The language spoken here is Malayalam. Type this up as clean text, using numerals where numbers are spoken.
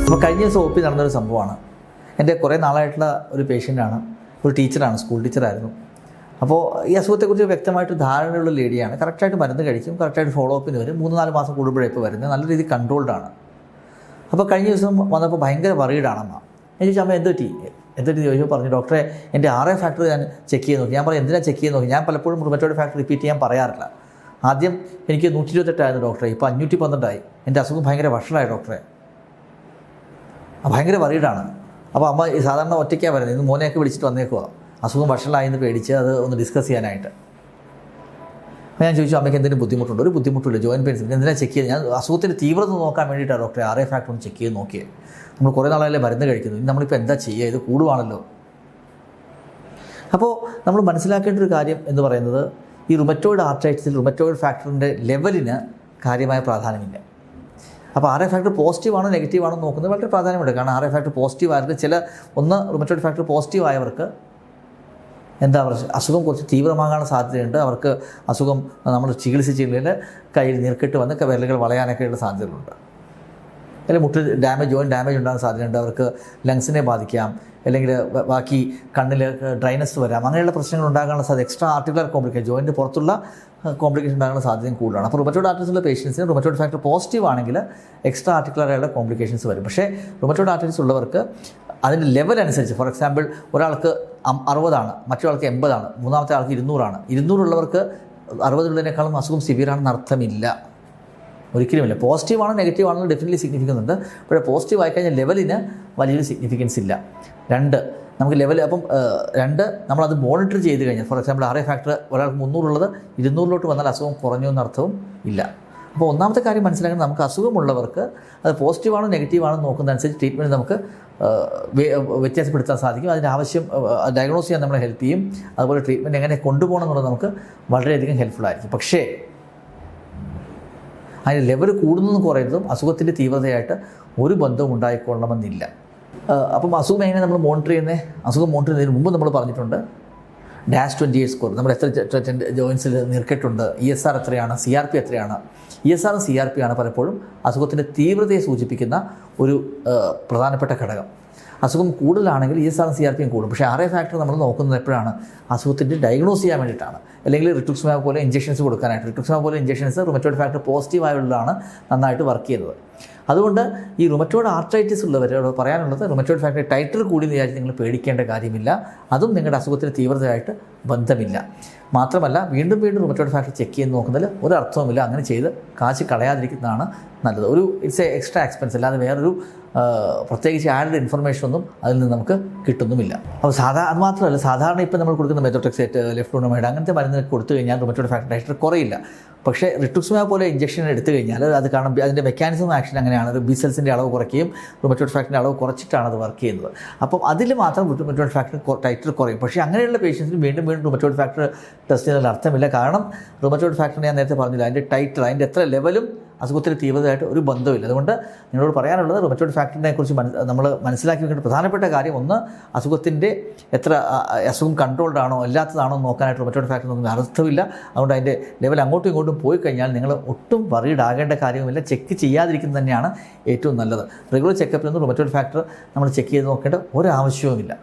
അപ്പോൾ കഴിഞ്ഞ ദിവസം ഒ പി നടന്നൊരു സംഭവമാണ്. എൻ്റെ കുറേ നാളായിട്ടുള്ള ഒരു പേഷ്യൻ്റാണ്, ഒരു ടീച്ചറാണ്, സ്കൂൾ ടീച്ചറായിരുന്നു. അപ്പോൾ ഈ അസുഖത്തെക്കുറിച്ച് വ്യക്തമായിട്ട് ധാരണയുള്ള ലേഡിയാണ്. കറക്റ്റായിട്ട് മരുന്ന് കഴിക്കും, കറക്റ്റായിട്ട് ഫോളോ അപ്പിന് വരും. 3-4 മാസം കൂടുമ്പോഴേ ഇപ്പോൾ വരുന്നത്, നല്ല രീതിയിൽ കൺട്രോൾഡാണ്. അപ്പോൾ കഴിഞ്ഞ ദിവസം വന്നപ്പോൾ ഭയങ്കര വറീഡാണ് അമ്മ. ഞാൻ ചോദിച്ചാൽ അമ്മ എന്ത് പറ്റി ചോദിച്ചു. പറഞ്ഞു ഡോക്ടറെ എൻ്റെ RA ഫാക്ടർ ഞാൻ ചെക്ക് ചെയ്ത് നോക്കി. ഞാൻ പറഞ്ഞു എന്തിനാണ് ചെക്ക് ചെയ്ത് നോക്കി? ഞാൻ പലപ്പോഴും റുമറ്റോയ്ഡ് ഫാക്ടർ റിപ്പീറ്റ് ചെയ്യാൻ പറയാറില്ല. ആദ്യം എനിക്ക് 128 ഡോക്ടറെ, ഇപ്പോൾ 512 എൻ്റെ അസുഖം ഭയങ്കര വഷളായി ഡോക്ടറെ. ഭയങ്കര വറീഡാണ്. അപ്പോൾ അമ്മ സാധാരണ ഒറ്റയ്ക്കാണ് വരുന്നത്. ഇന്ന് മോനെയൊക്കെ വിളിച്ചിട്ട് വന്നേക്കുക, അസുഖം വഷളായെന്ന് പേടിച്ച് അത് ഒന്ന് ഡിസ്കസ് ചെയ്യാനായിട്ട്. അപ്പോൾ ഞാൻ ചോദിച്ചു അമ്മയ്ക്ക് എന്തെങ്കിലും ബുദ്ധിമുട്ടുണ്ടോ? ഒരു ബുദ്ധിമുട്ടില്ല, ജോയിൻറ്റ് പെയിൻസ്. എന്തിനാണ് ചെക്ക് ചെയ്ത്? ഞാൻ അസുഖത്തിൻ്റെ തീവ്രത നോക്കാൻ വേണ്ടിയിട്ടാണ് ഡോക്ടറെ RA ഫാക്ടർ ഒന്ന് ചെക്ക് ചെയ്ത് നോക്കിയത്. നമ്മൾ കുറേ നാളായാലും മരുന്ന് കഴിക്കുന്നു, ഇനി നമ്മളിപ്പോൾ എന്താ ചെയ്യുക? ഇത് കൂടുവാണല്ലോ. അപ്പോൾ നമ്മൾ മനസ്സിലാക്കേണ്ട ഒരു കാര്യം എന്ന് പറയുന്നത്, ഈ റുമറ്റോയ്ഡ് ആർത്രൈറ്റിസിൽ റുമറ്റോയ്ഡ് ഫാക്ടറിൻ്റെ ലെവലിന് കാര്യമായ പ്രാധാന്യമില്ല. അപ്പോൾ RA ഫാക്ടർ പോസിറ്റീവാണോ നെഗറ്റീവാണോ നോക്കുന്നത് വളരെ പ്രാധാന്യമുണ്ട്. കാരണം RA ഫാക്ടർ പോസിറ്റീവ് ആയവർക്ക് റുമറ്റോയ്ഡ് ഫാക്ടർ പോസിറ്റീവ് ആയവർക്ക് എന്താ പറയുക, അസുഖം കുറച്ച് തീവ്രമാകാൻ സാധ്യതയുണ്ട്. അവർക്ക് അസുഖം നമ്മൾ ചികിത്സിച്ചില്ലെങ്കിൽ കയ്യിൽ നീർക്കെട്ട് വന്ന് വിരലുകൾ വളയാനൊക്കെയുള്ള സാധ്യതകളുണ്ട്. അല്ലെങ്കിൽ മുട്ട് ജോയിൻറ്റ് ഡാമേജ് ഉണ്ടാകാൻ സാധ്യതയുണ്ട്. അവർക്ക് ലങ്സിനെ ബാധിക്കാം, അല്ലെങ്കിൽ ബാക്കി കണ്ണിൽ ഡ്രൈനസ് വരാം. അങ്ങനെയുള്ള പ്രശ്നങ്ങൾ ഉണ്ടാകാനുള്ള സാധ്യത, എക്സ്ട്രാ ആർട്ടിക്കുലർ കോംപ്ലിക്കേഷൻ, ജോയിൻറ്റ് പുറത്തുള്ള കോംപ്ലിക്കേഷൻ ഉണ്ടാകാനുള്ള സാധ്യതയും കൂടുതലാണ്. അപ്പോൾ റുമറ്റോയ്ഡ് ആർത്രൈറ്റിസുള്ള പേഷ്യൻസിന് റുമറ്റോയ്ഡ് ഫാക്ടർ പോസിറ്റീവ് ആണെങ്കിൽ എക്സ്ട്രാ ആർട്ടിക്കുലറായുള്ള കോംപ്ലിക്കേഷൻസ് വരും. പക്ഷേ റുമറ്റോയ്ഡ് ആർത്രൈറ്റിസ് ഉള്ളവർക്ക് അതിൻ്റെ ലെവൽ അനുസരിച്ച്, ഫോർ എക്സാമ്പിൾ ഒരാൾക്ക് 60 മറ്റൊരാൾക്ക് 80, മൂന്നാമത്തെ ആൾക്ക് 200. 200 ഉള്ളവർക്ക് 60 അസുഖം സിവിയറാണെന്ന് അർത്ഥമില്ല, ഒരിക്കലുമില്ല. പോസിറ്റീവാണോ നെഗറ്റീവാണോ ഡെഫിനറ്റ്ലി സിഗ്നിഫിക്കൻസ് ഉണ്ട്. പക്ഷേ പോസിറ്റീവ് ആയിക്കഴിഞ്ഞാൽ ലെവലിന് വലിയൊരു സിഗ്നിഫിക്കൻസ് ഇല്ല. 2 നമുക്ക് ലെവൽ, അപ്പം 2 നമ്മളത് മോണിറ്റർ ചെയ്ത് കഴിഞ്ഞാൽ, ഫോർ എക്സാമ്പിൾ RA ഫാക്ടർ ഒരാൾക്ക് 300 ഉള്ളത് 200 വന്നാൽ അസുഖം കുറഞ്ഞു എന്നർത്ഥവും ഇല്ല. അപ്പോൾ ഒന്നാമത്തെ കാര്യം മനസ്സിലാക്കുന്നത്, നമുക്ക് അസുഖമുള്ളവർക്ക് അത് പോസിറ്റീവാണോ നെഗറ്റീവാണോ നോക്കുന്നതനുസരിച്ച് ട്രീറ്റ്മെൻറ്റ് നമുക്ക് വ്യത്യാസപ്പെടുത്താൻ സാധിക്കും. അതിൻ്റെ ആവശ്യം ഡയഗ്നോസ് ചെയ്യാൻ നമ്മളെ ഹെൽപ്പ് ചെയ്യും. അതുപോലെ ട്രീറ്റ്മെൻറ്റ് എങ്ങനെ കൊണ്ടുപോകണം എന്നുള്ളത് നമുക്ക് വളരെയധികം ഹെൽപ്ഫുള്ളായിരിക്കും. പക്ഷേ അതിൻ്റെ ലെവൽ കൂടുന്നതും കുറയുന്നതും അസുഖത്തിൻ്റെ തീവ്രതയായിട്ട് ഒരു ബന്ധവും ഉണ്ടായിക്കൊള്ളണമെന്നില്ല. അപ്പം അസുഖം എങ്ങനെ നമ്മൾ മോണിറ്റർ ചെയ്യുന്നത്? അസുഖം മോണിറ്റർ ചെയ്യുന്നതിന് മുമ്പ് നമ്മൾ പറഞ്ഞിട്ടുണ്ട്, -28 സ്കോർ, നമ്മൾ എത്ര ജോയിൻസിൽ നീർക്കെട്ടുണ്ട്, ESR എത്രയാണ്, CRP എത്രയാണ്. ESR CRP ആണ് പലപ്പോഴും അസുഖത്തിൻ്റെ തീവ്രതയെ സൂചിപ്പിക്കുന്ന ഒരു പ്രധാനപ്പെട്ട ഘടകം. അസുഖം കൂടുതലാണെങ്കിൽ ESR CRP കൂടും. പക്ഷേ RA ഫാക്ടർ നമ്മൾ നോക്കുന്നത് എപ്പോഴാണ്? അസുഖത്തിൻ്റെ ഡയഗ്നോസ് ചെയ്യാൻ വേണ്ടിയിട്ടാണ്. അല്ലെങ്കിൽ റിറ്റുക്സിമാബ് പോലെ ഇഞ്ചക്ഷൻസ് കൊടുക്കാനായിട്ട്. റിറ്റുക്സിമാബ് പോലെ ഇഞ്ചക്ഷൻസ് റുമറ്റോയ്ഡ് ഫാക്ടർ പോസിറ്റീവ് ആയുള്ളതാണ് നന്നായിട്ട് വർക്ക് ചെയ്യുന്നത്. അതുകൊണ്ട് ഈ റുമറ്റോയ്ഡ് ആർത്രൈറ്റിസ് ഉള്ളവരോട് പറയാനുള്ളത്, റുമറ്റോയ്ഡ് ഫാക്ടർ ടൈറ്റർ കൂടി വിചാരിച്ച് നിങ്ങൾ പേടിക്കേണ്ട കാര്യമില്ല. അതും നിങ്ങളുടെ അസുഖത്തിന് തീവ്രതയായിട്ട് ബന്ധമില്ല. മാത്രമല്ല, വീണ്ടും റുമറ്റോയ്ഡ് ഫാക്ടർ ചെക്ക് ചെയ്ത് നോക്കുന്നതിൽ ഒരർത്ഥവുമില്ല. അങ്ങനെ ചെയ്ത് കാശ് കളയാതിരിക്കുന്നതാണ് നല്ലത്. ഇറ്റ്സ് എക്സ്ട്രാ എക്സ്പെൻസ്, അല്ലാതെ വേറൊരു പ്രത്യേകിച്ച് ആഡഡ് ഇൻഫർമേഷനൊന്നും അതിൽ നിന്ന് നമുക്ക് കിട്ടുന്നുമില്ല. അപ്പോൾ അത് മാത്രമല്ല, സാധാരണ ഇപ്പോൾ നമ്മൾ കൊടുക്കുന്ന മെത്തോട്രെക്സേറ്റ്, ലെഫ്റ്റോണമൈഡ് അങ്ങനത്തെ മരുന്ന് കൊടുത്തു കഴിഞ്ഞാൽ റുമറ്റോയ്ഡ് ഫാക്ടർ ടൈറ്റർ കുറയില്ല. പക്ഷേ റിറ്റുക്സിമാബ് പോലെ ഇഞ്ചക്ഷൻ എടുത്തു കഴിഞ്ഞാൽ അത് കാരണം അതിൻ്റെ മെക്കാനിസം ആക്ഷൻ അങ്ങനെയാണ്. ബി സെൽസിൻ്റെ അളവ് കുറയ്ക്കുകയും റുമറ്റോയ്ഡ് ഫാക്ടറിൻ്റെ അളവ് കുറച്ചിട്ടാണ് അത് വർക്ക് ചെയ്യുന്നത്. അപ്പം അതിൽ മാത്രം റുമറ്റോയ്ഡ് ഫാക്ടർ ടൈറ്റർ കുറയും. പക്ഷേ അങ്ങനെയുള്ള പേഷ്യൻസിന് വീണ്ടും റുമറ്റോയ്ഡ് ഫാക്ടർ ടെസ്റ്റ് ചെയ്യുന്നതിൽ അർത്ഥമില്ല. കാരണം റുമറ്റോയ്ഡ് ഫാക്ടർ ഞാൻ നേരത്തെ പറഞ്ഞില്ല, അതിൻ്റെ ടൈറ്റർ, അതിൻ്റെ എത്ര ലെവലും അസുഖത്തിന് തീവ്രതയായിട്ട് ഒരു ബന്ധമില്ല. അതുകൊണ്ട് നിങ്ങളോട് പറയാനുള്ളത്, റുമറ്റോയ്ഡ് ഫാക്ടറിനെ കുറിച്ച് നമ്മൾ മനസ്സിലാക്കി വെക്കേണ്ട പ്രധാനപ്പെട്ട കാര്യം, ഒന്ന്, അസുഖത്തിൻ്റെ അസുഖം കൺട്രോൾഡ് ആണോ അല്ലാത്തതാണോ നോക്കാനായിട്ട് റുമറ്റോയ്ഡ് ഫാക്ടർ നോക്കുന്ന അർത്ഥമില്ല. അതുകൊണ്ട് അതിൻ്റെ ലെവൽ അങ്ങോട്ടും ഇങ്ങോട്ടും പോയി കഴിഞ്ഞാൽ നിങ്ങൾ ഒട്ടും വറീഡ് ആകേണ്ട കാര്യവുമില്ല. ചെക്ക് ചെയ്യാതിരിക്കുന്നത് തന്നെയാണ് ഏറ്റവും നല്ലത്. റെഗുലർ ചെക്കപ്പിലൊന്നും റുമറ്റോയ്ഡ് ഫാക്ടർ നമ്മൾ ചെക്ക് ചെയ്ത് നോക്കേണ്ട ഒരാവശ്യവുമില്ല.